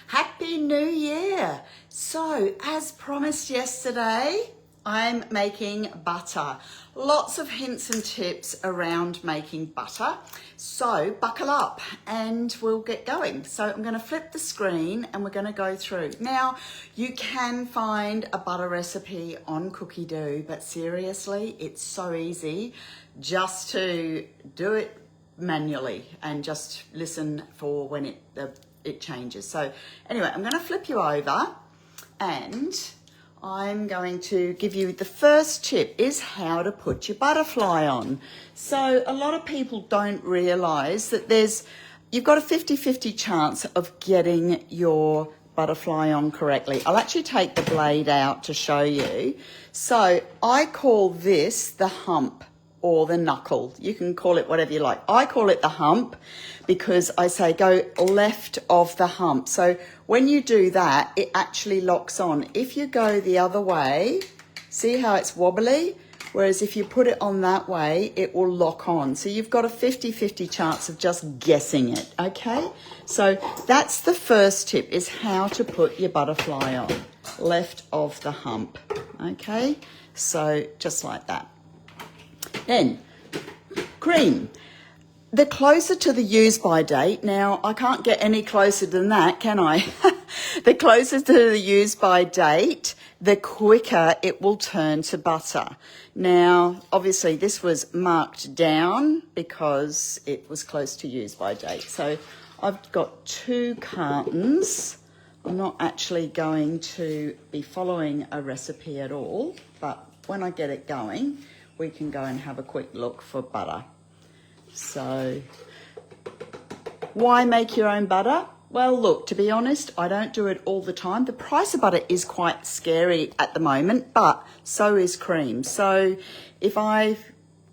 Happy New Year! So, as promised yesterday, I'm making butter. Lots of hints and tips around making butter. So, buckle up and we'll get going. So, I'm going to flip the screen and we're going to go through. Now, you can find a butter recipe on Cookie-Doo, but seriously, it's so easy just to do it manually and just listen for when it changes. So anyway, I'm going to flip you over and I'm going to give you the first tip is how to put your butterfly on. So a lot of people don't realize that you've got a 50-50 chance of getting your butterfly on correctly. I'll actually take the blade out to show you. So I call this the hump or the knuckle. You can call it whatever you like. I call it the hump because I say go left of the hump. So when you do that, it actually locks on. If you go the other way, see how it's wobbly? Whereas if you put it on that way, it will lock on. So you've got a 50-50 chance of just guessing it, okay? So that's the first tip, is how to put your butterfly on. Left of the hump, okay? So just like that. Then, cream. The closer to the use by date, now I can't get any closer than that, can I? The closer to the use by date, the quicker it will turn to butter. Now, obviously this was marked down because it was close to use by date. So I've got 2 cartons. I'm not actually going to be following a recipe at all, but when I get it going, we can go and have a quick look for butter. So, why make your own butter? Well, look, to be honest, I don't do it all the time. The price of butter is quite scary at the moment, but so is cream. So, if I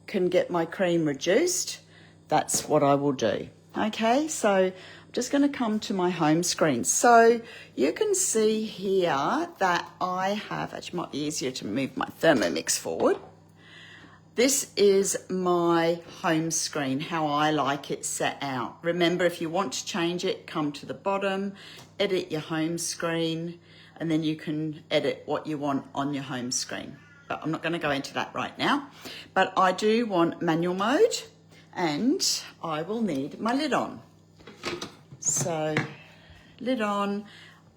can get my cream reduced, that's what I will do. Okay, so I'm just going to come to my home screen. So, you can see here that I have, actually might be easier to move my Thermomix forward. This is my home screen, how I like it set out. Remember, if you want to change it, come to the bottom, edit your home screen, and then you can edit what you want on your home screen. But I'm not going to go into that right now. But I do want manual mode, and I will need my lid on. So, lid on.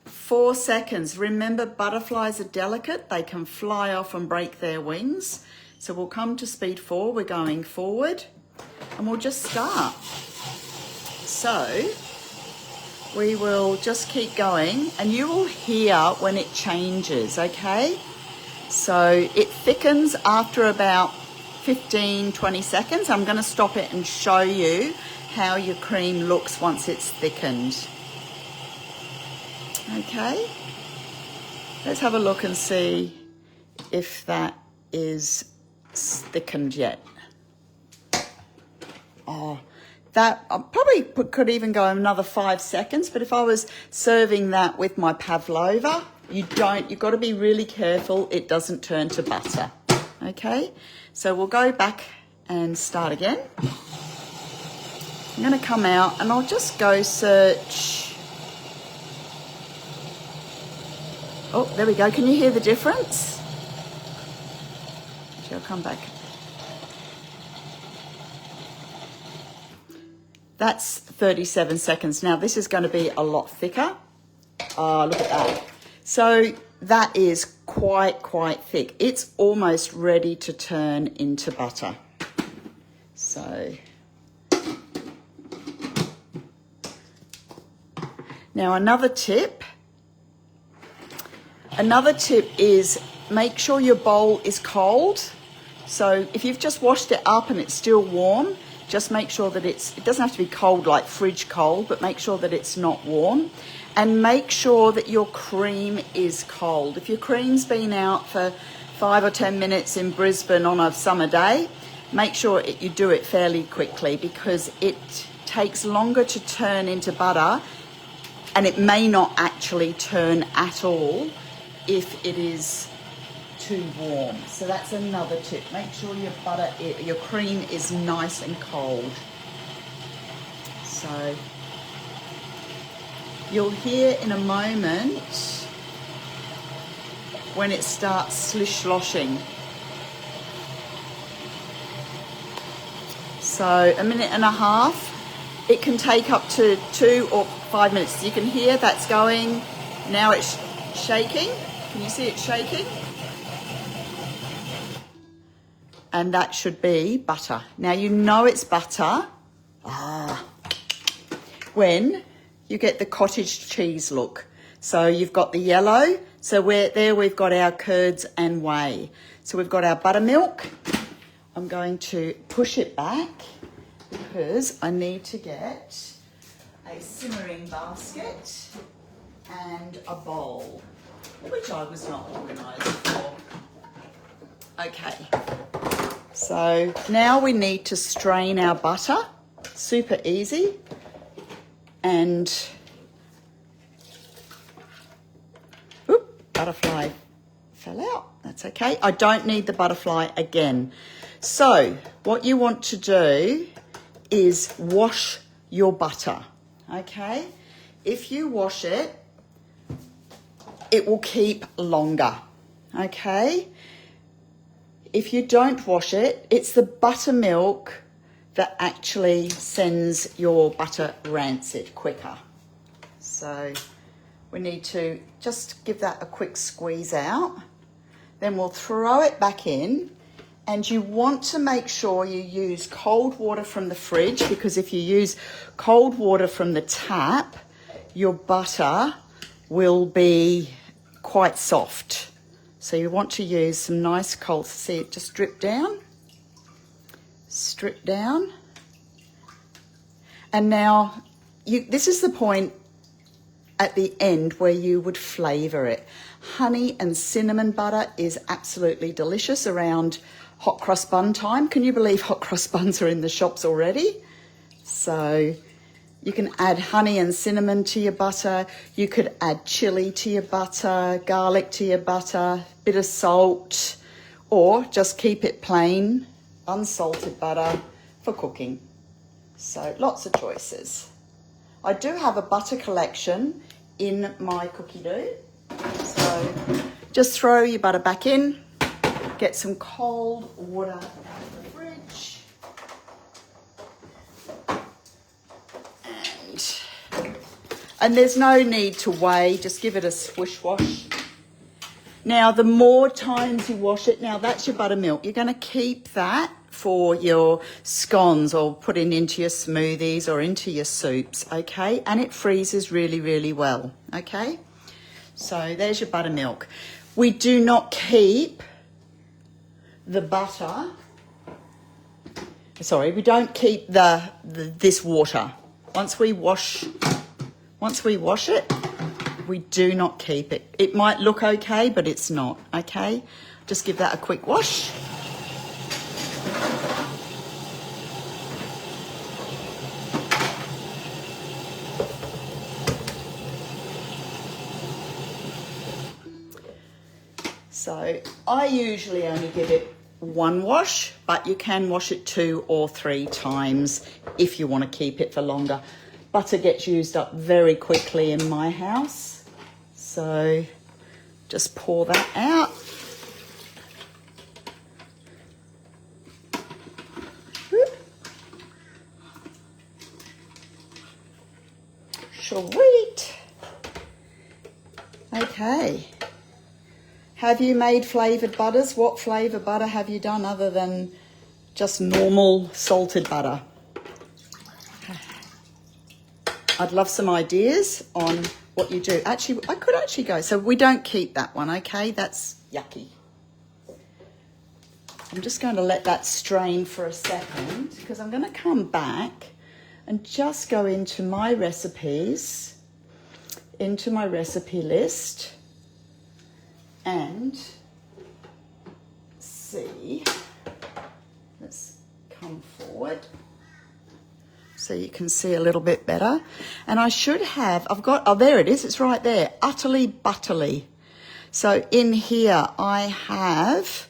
4 seconds. Remember, butterflies are delicate. They can fly off and break their wings. So we'll come to speed 4, we're going forward, and we'll just start. So we will just keep going, and you will hear when it changes, okay? So it thickens after about 15-20 seconds. I'm going to stop it and show you how your cream looks once it's thickened. Okay? Let's have a look and see if that is thickened yet. Oh, that I probably could even go another 5 seconds, but if I was serving that with my pavlova, you've got to be really careful it doesn't turn to butter. Okay, so we'll go back and start again. I'm going to come out and I'll just go search. Oh, there we go. Can you hear the difference? I'll come back. That's 37 seconds. Now this is going to be a lot thicker. Look at that. So that is quite thick. It's almost ready to turn into butter. So now another tip is make sure your bowl is cold. So if you've just washed it up and it's still warm, just make sure that it doesn't have to be cold like fridge cold, but make sure that it's not warm. And make sure that your cream is cold. If your cream's been out for 5 or 10 minutes in Brisbane on a summer day, make sure you do it fairly quickly because it takes longer to turn into butter and it may not actually turn at all if it is too warm. So that's another tip. Make sure your cream is nice and cold. So You'll hear in a moment when it starts slish-sloshing. So 1.5 minutes. It can take up to 2 or 5 minutes. You can hear that's going. Now it's shaking. Can you see it shaking? And that should be butter. Now you know it's butter when you get the cottage cheese look. So you've got the yellow. So we've got our curds and whey. So we've got our buttermilk. I'm going to push it back because I need to get a simmering basket and a bowl, which I was not organised for. Okay, so now we need to strain our butter. Super easy. And, butterfly fell out. That's okay. I don't need the butterfly again. So what you want to do is wash your butter, okay? If you wash it, it will keep longer, okay? If you don't wash it, it's the buttermilk that actually sends your butter rancid quicker. So we need to just give that a quick squeeze out. Then we'll throw it back in. And you want to make sure you use cold water from the fridge, because if you use cold water from the tap, your butter will be quite soft. So you want to use some nice cold, see it just drip down, strip down. And now this is the point at the end where you would flavour it. Honey and cinnamon butter is absolutely delicious around hot cross bun time. Can you believe hot cross buns are in the shops already? So you can add honey and cinnamon to your butter. You could add chili to your butter, garlic to your butter, bit of salt, or just keep it plain, unsalted butter for cooking. So lots of choices. I do have a butter collection in my cookie dough. So just throw your butter back in. Get some cold water out of the fridge. And there's no need to weigh, just give it a swish wash. Now, the more times you wash it, now that's your buttermilk. You're going to keep that for your scones or putting into your smoothies or into your soups, okay? And it freezes really, really well, okay? So there's your buttermilk. We do not keep the butter, sorry, we don't keep this water. Once we wash it, we do not keep it. It might look okay, but it's not, okay? Just give that a quick wash. So I usually only give it 1 wash, but you can wash it 2 or 3 times if you want to keep it for longer. Butter gets used up very quickly in my house, so just pour that out. Sweet. Okay. Have you made flavoured butters? What flavour butter have you done other than just normal salted butter? I'd love some ideas on what you do. Actually, I could actually go. So we don't keep that one, okay? That's yucky. I'm just going to let that strain for a second because I'm going to come back and just go into my recipes, into my recipe list, and see. Let's come forward so you can see a little bit better. And I should have, I've got, oh, there it is, it's right there, Utterly Butterly. So in here I have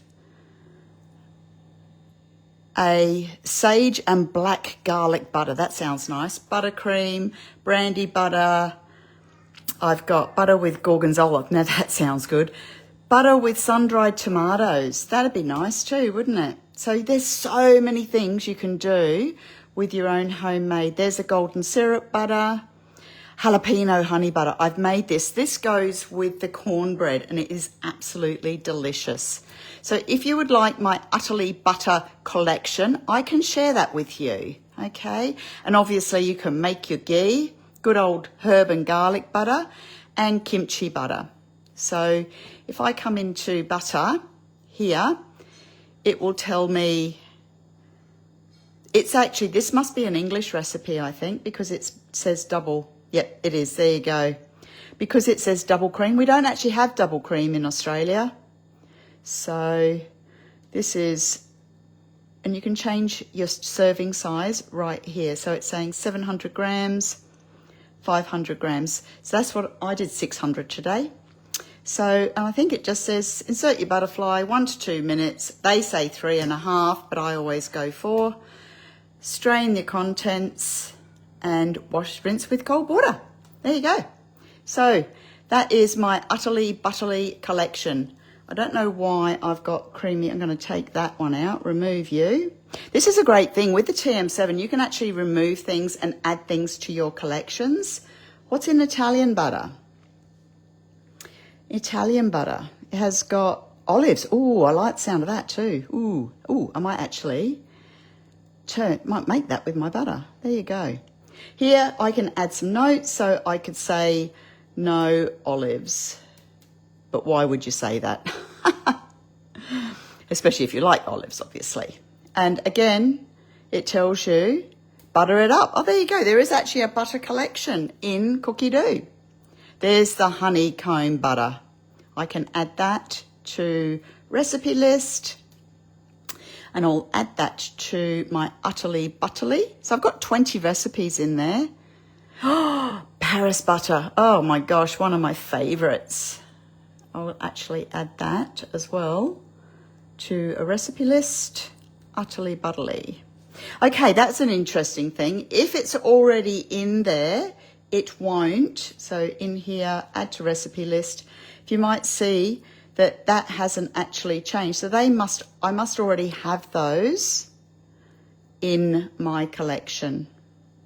a sage and black garlic butter. That sounds nice. Buttercream, brandy butter, I've got butter with gorgonzola. Now that sounds good. Butter with sun-dried tomatoes. That'd be nice too, wouldn't it? So there's so many things you can do with your own homemade. There's a golden syrup butter, jalapeno honey butter. I've made this. This goes with the cornbread and it is absolutely delicious. So if you would like my Utterly Butter collection, I can share that with you, okay? And obviously you can make your ghee, good old herb and garlic butter, and kimchi butter. So if I come into butter here, it will tell me, it's actually, this must be an English recipe, I think, because it says double. Yep, it is. There you go. Because it says double cream. We don't actually have double cream in Australia. So this is, and you can change your serving size right here. So it's saying 700 grams, 500 grams. So that's what I did, 600 today. So I think it just says insert your butterfly, 1 to 2 minutes. They say 3.5, but I always go 4. Strain the contents and rinse with cold water. There you go. So that is my Utterly Butterly collection. I don't know why I've got creamy. I'm going to take that one out, remove you. This is a great thing with the TM7. You can actually remove things and add things to your collections. What's in Italian butter? Italian butter. It has got olives. Ooh, I like the sound of that too. Ooh, I might actually might make that with my butter. There you go. Here I can add some notes, so I could say no olives. But why would you say that? Especially if you like olives, obviously. And again, it tells you butter it up. Oh, there you go. There is actually a butter collection in Cookie-Doo. There's the honeycomb butter. I can add that to recipe list. And I'll add that to my Utterly Butterly. So I've got 20 recipes in there. Oh, Paris butter. Oh my gosh, one of my favorites. I'll actually add that as well to a recipe list. Utterly Butterly. Okay, that's an interesting thing. If it's already in there, it won't. So in here, add to recipe list. You might see that that hasn't actually changed. So I must already have those in my collection.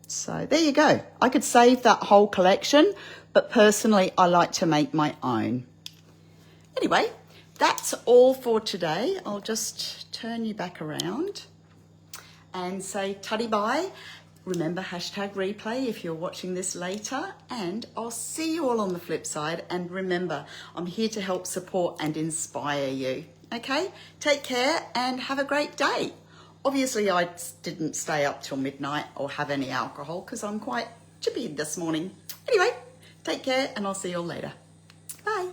So there you go. I could save that whole collection, but personally, I like to make my own. Anyway, that's all for today. I'll just turn you back around and say tutty bye. Remember #replay if you're watching this later, and I'll see you all on the flip side. And remember, I'm here to help support and inspire you. Okay, take care and have a great day. Obviously, I didn't stay up till midnight or have any alcohol because I'm quite chippy this morning. Anyway, take care and I'll see you all later. Bye.